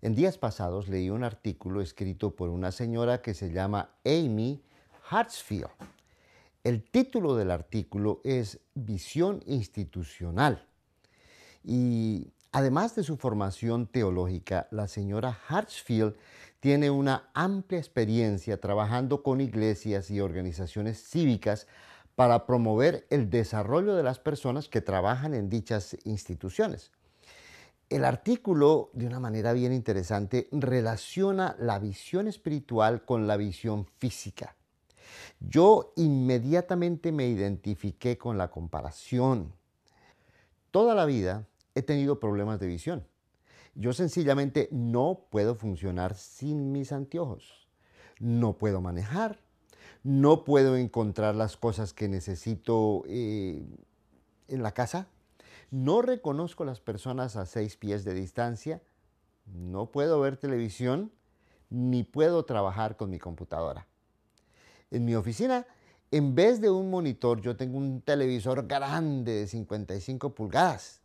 En días pasados leí un artículo escrito por una señora que se llama Amy Hartsfield. El título del artículo es Visión institucional. Y además de su formación teológica, la señora Hartsfield tiene una amplia experiencia trabajando con iglesias y organizaciones cívicas para promover el desarrollo de las personas que trabajan en dichas instituciones. El artículo, de una manera bien interesante, relaciona la visión espiritual con la visión física. Yo inmediatamente me identifiqué con la comparación. Toda la vida he tenido problemas de visión. Yo sencillamente no puedo funcionar sin mis anteojos. No puedo manejar. No puedo encontrar las cosas que necesito en la casa. No reconozco las personas a 6 pies de distancia. No puedo ver televisión ni puedo trabajar con mi computadora. En mi oficina, en vez de un monitor, yo tengo un televisor grande de 55 pulgadas.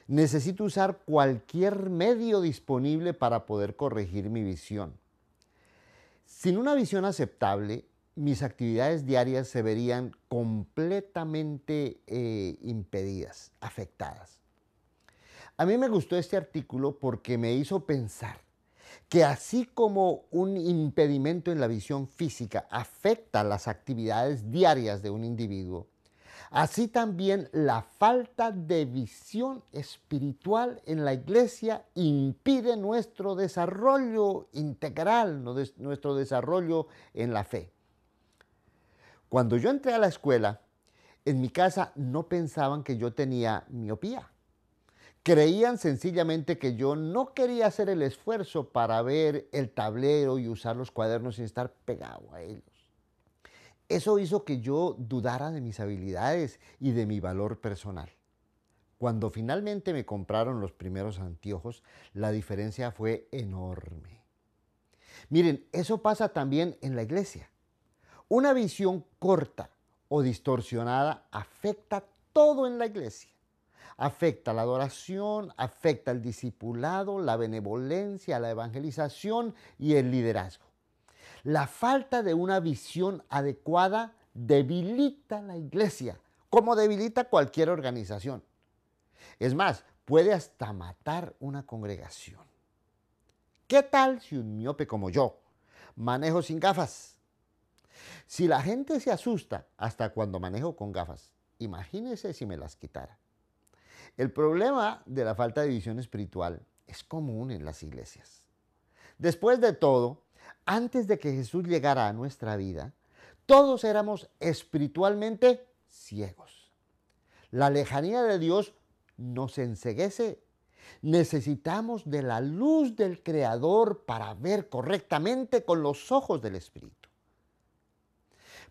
Necesito usar cualquier medio disponible para poder corregir mi visión. Sin una visión aceptable, mis actividades diarias se verían completamente impedidas, afectadas. A mí me gustó este artículo porque me hizo pensar que así como un impedimento en la visión física afecta las actividades diarias de un individuo, así también la falta de visión espiritual en la iglesia impide nuestro desarrollo integral, nuestro desarrollo en la fe. Cuando yo entré a la escuela, en mi casa no pensaban que yo tenía miopía. Creían sencillamente que yo no quería hacer el esfuerzo para ver el tablero y usar los cuadernos sin estar pegado a ellos. Eso hizo que yo dudara de mis habilidades y de mi valor personal. Cuando finalmente me compraron los primeros anteojos, la diferencia fue enorme. Miren, eso pasa también en la iglesia. Una visión corta o distorsionada afecta todo en la iglesia. Afecta la adoración, afecta el discipulado, la benevolencia, la evangelización y el liderazgo. La falta de una visión adecuada debilita la iglesia, como debilita cualquier organización. Es más, puede hasta matar una congregación. ¿Qué tal si un miope como yo manejo sin gafas? Si la gente se asusta hasta cuando manejo con gafas, imagínese si me las quitara. El problema de la falta de visión espiritual es común en las iglesias. Después de todo, antes de que Jesús llegara a nuestra vida, todos éramos espiritualmente ciegos. La lejanía de Dios nos enceguece. Necesitamos de la luz del Creador para ver correctamente con los ojos del Espíritu.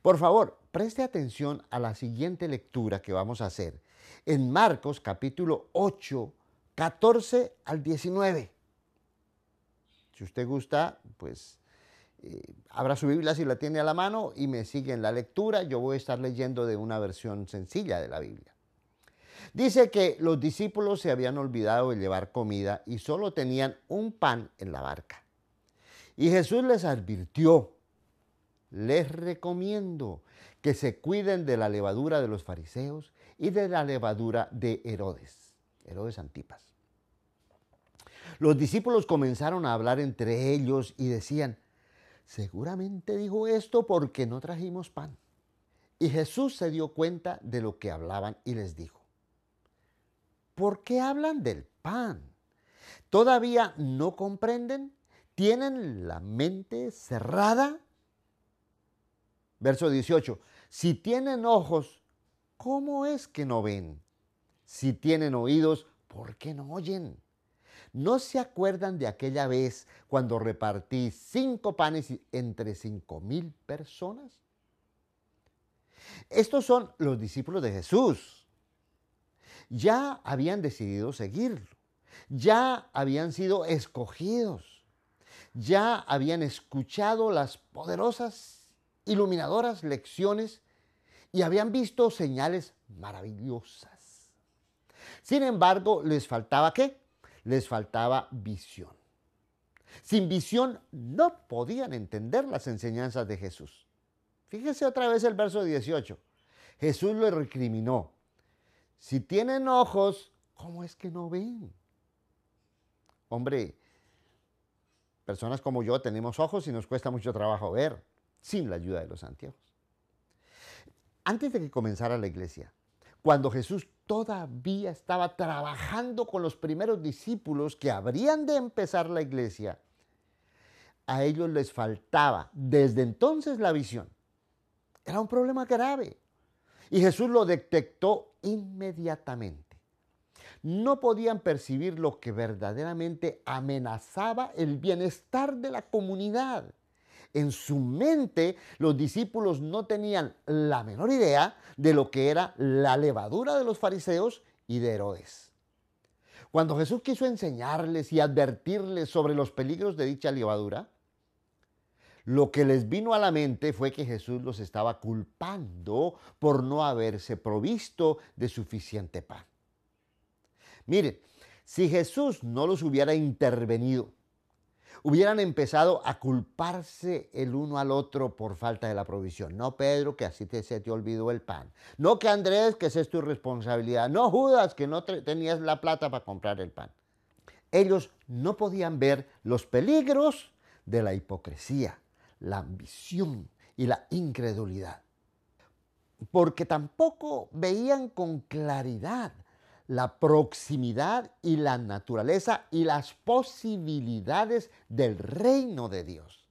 Por favor, preste atención a la siguiente lectura que vamos a hacer en Marcos capítulo 8, 14 al 19. Si usted gusta, pues abra su Biblia si la tiene a la mano y me sigue en la lectura. Yo voy a estar leyendo de una versión sencilla de la Biblia. Dice que los discípulos se habían olvidado de llevar comida y solo tenían un pan en la barca. Y Jesús les advirtió: les recomiendo que se cuiden de la levadura de los fariseos y de la levadura de Herodes Antipas. Los discípulos comenzaron a hablar entre ellos y decían: seguramente dijo esto porque no trajimos pan. Y Jesús se dio cuenta de lo que hablaban y les dijo: ¿por qué hablan del pan? ¿Todavía no comprenden? ¿Tienen la mente cerrada? Verso 18. Si tienen ojos, ¿cómo es que no ven? Si tienen oídos, ¿por qué no oyen? ¿No se acuerdan de aquella vez cuando repartí 5 panes entre 5,000 personas? Estos son los discípulos de Jesús. Ya habían decidido seguirlo. Ya habían sido escogidos. Ya habían escuchado las poderosas, iluminadoras lecciones y habían visto señales maravillosas. Sin embargo, ¿les faltaba qué? Les faltaba visión. Sin visión no podían entender las enseñanzas de Jesús. Fíjese otra vez el verso 18. Jesús le recriminó: si tienen ojos, ¿cómo es que no ven? Hombre, personas como yo tenemos ojos y nos cuesta mucho trabajo ver sin la ayuda de los anteojos. Antes de que comenzara la iglesia, cuando Jesús todavía estaba trabajando con los primeros discípulos que habrían de empezar la iglesia, a ellos les faltaba desde entonces la visión. Era un problema grave y Jesús lo detectó inmediatamente. No podían percibir lo que verdaderamente amenazaba el bienestar de la comunidad. En su mente, los discípulos no tenían la menor idea de lo que era la levadura de los fariseos y de Herodes. Cuando Jesús quiso enseñarles y advertirles sobre los peligros de dicha levadura, lo que les vino a la mente fue que Jesús los estaba culpando por no haberse provisto de suficiente pan. Miren, si Jesús no los hubiera intervenido, hubieran empezado a culparse el uno al otro por falta de la provisión. No, Pedro, que así se te olvidó el pan. No, que Andrés, que esa es tu responsabilidad. No, Judas, que no tenías la plata para comprar el pan. Ellos no podían ver los peligros de la hipocresía, la ambición y la incredulidad, porque tampoco veían con claridad la proximidad y la naturaleza y las posibilidades del reino de Dios.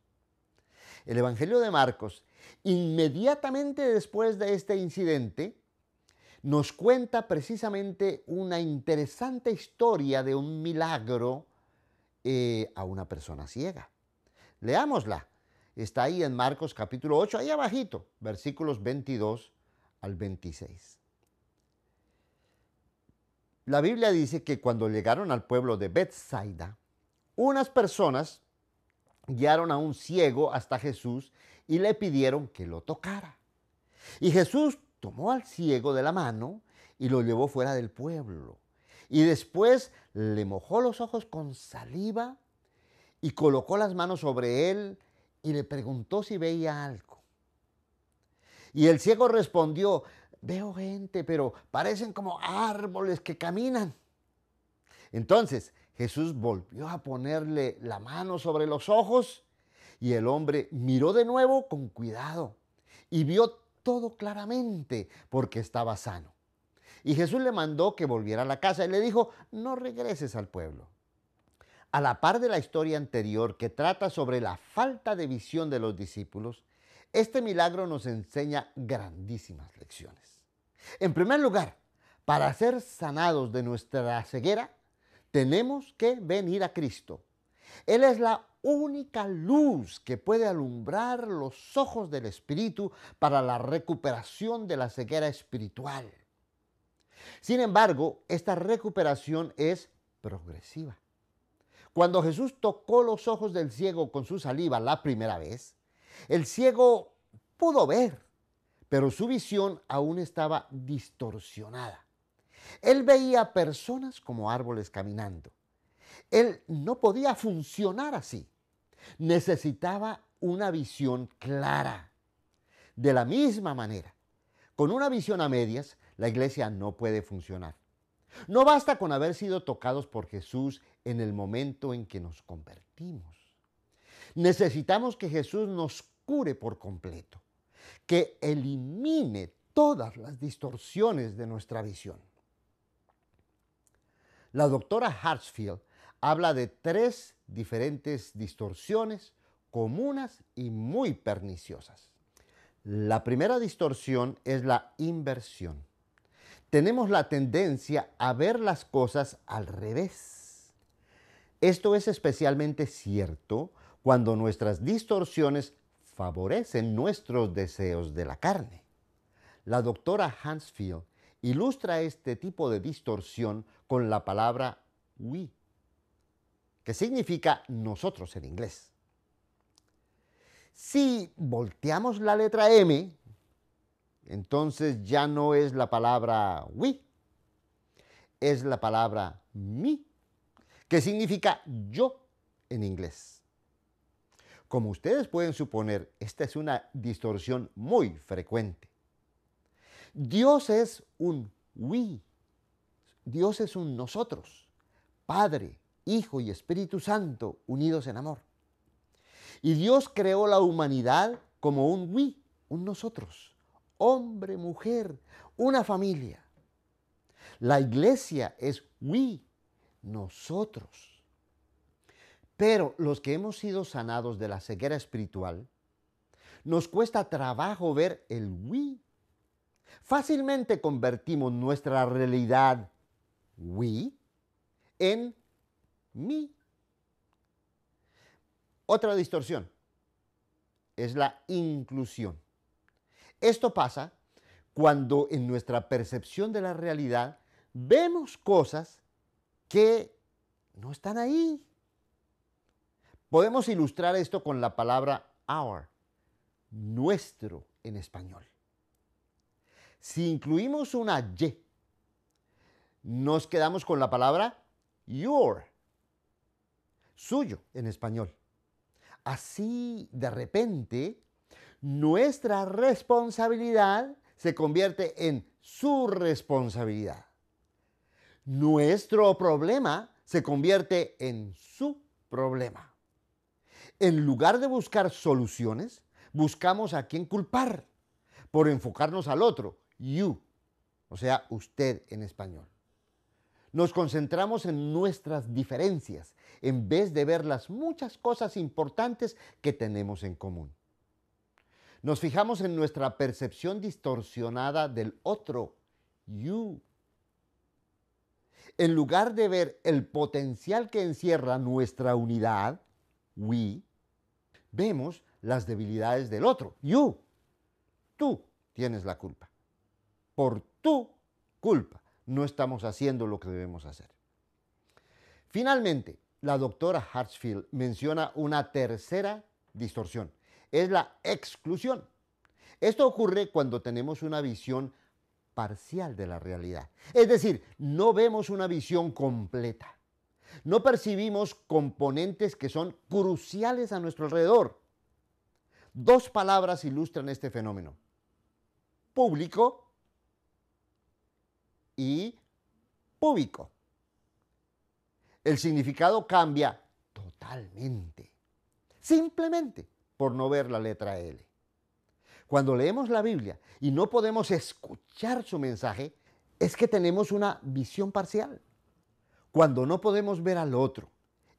El Evangelio de Marcos, inmediatamente después de este incidente, nos cuenta precisamente una interesante historia de un milagro a una persona ciega. Leámosla. Está ahí en Marcos capítulo 8, ahí abajito, versículos 22 al 26. La Biblia dice que cuando llegaron al pueblo de Betsaida, unas personas guiaron a un ciego hasta Jesús y le pidieron que lo tocara. Y Jesús tomó al ciego de la mano y lo llevó fuera del pueblo. Y después le mojó los ojos con saliva y colocó las manos sobre él y le preguntó si veía algo. Y el ciego respondió: veo gente, pero parecen como árboles que caminan. Entonces Jesús volvió a ponerle la mano sobre los ojos y el hombre miró de nuevo con cuidado y vio todo claramente porque estaba sano. Y Jesús le mandó que volviera a la casa y le dijo: no regreses al pueblo. A la par de la historia anterior que trata sobre la falta de visión de los discípulos, este milagro nos enseña grandísimas lecciones. En primer lugar, para ser sanados de nuestra ceguera, tenemos que venir a Cristo. Él es la única luz que puede alumbrar los ojos del espíritu para la recuperación de la ceguera espiritual. Sin embargo, esta recuperación es progresiva. Cuando Jesús tocó los ojos del ciego con su saliva la primera vez, el ciego pudo ver, pero su visión aún estaba distorsionada. Él veía personas como árboles caminando. Él no podía funcionar así. Necesitaba una visión clara. De la misma manera, con una visión a medias, la iglesia no puede funcionar. No basta con haber sido tocados por Jesús en el momento en que nos convertimos. Necesitamos que Jesús nos cure por completo, que elimine todas las distorsiones de nuestra visión. La doctora Hartsfield habla de 3 diferentes distorsiones comunes y muy perniciosas. La primera distorsión es la inversión. Tenemos la tendencia a ver las cosas al revés. Esto es especialmente cierto cuando nuestras distorsiones favorecen nuestros deseos de la carne. La doctora Hartsfield ilustra este tipo de distorsión con la palabra we, que significa nosotros en inglés. Si volteamos la letra M, entonces ya no es la palabra we, es la palabra me, que significa yo en inglés. Como ustedes pueden suponer, esta es una distorsión muy frecuente. Dios es un we. Dios es un nosotros. Padre, Hijo y Espíritu Santo unidos en amor. Y Dios creó la humanidad como un we, un nosotros. Hombre, mujer, una familia. La iglesia es we, nosotros. Pero los que hemos sido sanados de la ceguera espiritual, nos cuesta trabajo ver el we. Fácilmente convertimos nuestra realidad we en me. Otra distorsión es la inclusión. Esto pasa cuando en nuestra percepción de la realidad vemos cosas que no están ahí. Podemos ilustrar esto con la palabra our, nuestro en español. Si incluimos una y, nos quedamos con la palabra your, suyo en español. Así, de repente, nuestra responsabilidad se convierte en su responsabilidad. Nuestro problema se convierte en su problema. En lugar de buscar soluciones, buscamos a quién culpar por enfocarnos al otro, you, o sea, usted en español. Nos concentramos en nuestras diferencias en vez de ver las muchas cosas importantes que tenemos en común. Nos fijamos en nuestra percepción distorsionada del otro, you. En lugar de ver el potencial que encierra nuestra unidad, we, vemos las debilidades del otro, you. Tú tienes la culpa. Por tu culpa no estamos haciendo lo que debemos hacer. Finalmente, la doctora Hartsfield menciona una tercera distorsión. Es la exclusión. Esto ocurre cuando tenemos una visión parcial de la realidad. Es decir, no vemos una visión completa. No percibimos componentes que son cruciales a nuestro alrededor. Dos palabras ilustran este fenómeno: público y púbico. El significado cambia totalmente, simplemente por no ver la letra L. Cuando leemos la Biblia y no podemos escuchar su mensaje, es que tenemos una visión parcial. Cuando no podemos ver al otro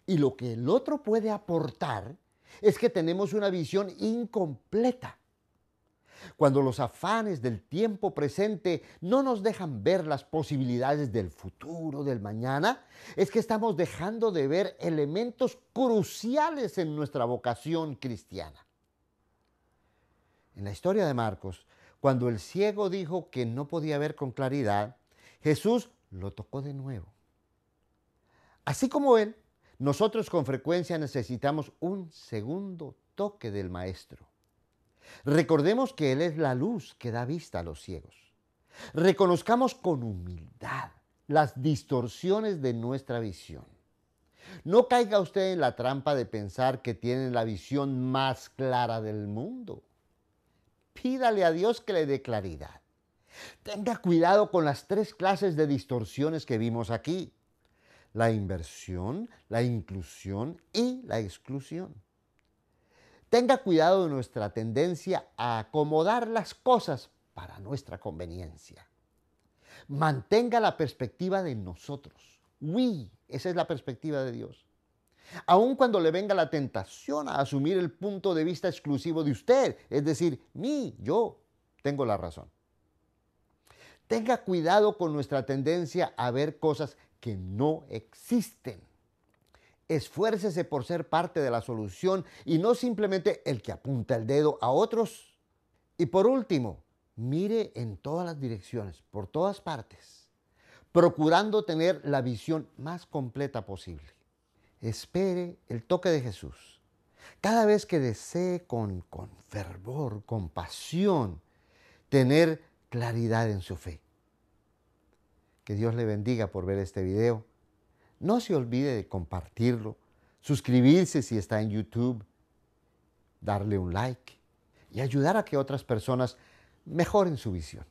y lo que el otro puede aportar, es que tenemos una visión incompleta. Cuando los afanes del tiempo presente no nos dejan ver las posibilidades del futuro, del mañana, es que estamos dejando de ver elementos cruciales en nuestra vocación cristiana. En la historia de Marcos, cuando el ciego dijo que no podía ver con claridad, Jesús lo tocó de nuevo. Así como él, nosotros con frecuencia necesitamos un segundo toque del Maestro. Recordemos que Él es la luz que da vista a los ciegos. Reconozcamos con humildad las distorsiones de nuestra visión. No caiga usted en la trampa de pensar que tiene la visión más clara del mundo. Pídale a Dios que le dé claridad. Tenga cuidado con las tres clases de distorsiones que vimos aquí: la inversión, la inclusión y la exclusión. Tenga cuidado de nuestra tendencia a acomodar las cosas para nuestra conveniencia. Mantenga la perspectiva de nosotros. We, esa es la perspectiva de Dios. Aun cuando le venga la tentación a asumir el punto de vista exclusivo de usted, es decir, yo tengo la razón. Tenga cuidado con nuestra tendencia a ver cosas que no existen. Esfuércese por ser parte de la solución y no simplemente el que apunta el dedo a otros. Y por último, mire en todas las direcciones, por todas partes, procurando tener la visión más completa posible. Espere el toque de Jesús. Cada vez que desee con fervor, con pasión, tener claridad en su fe. Que Dios le bendiga por ver este video. No se olvide de compartirlo, suscribirse si está en YouTube darle un like y ayudar a que otras personas mejoren su visión.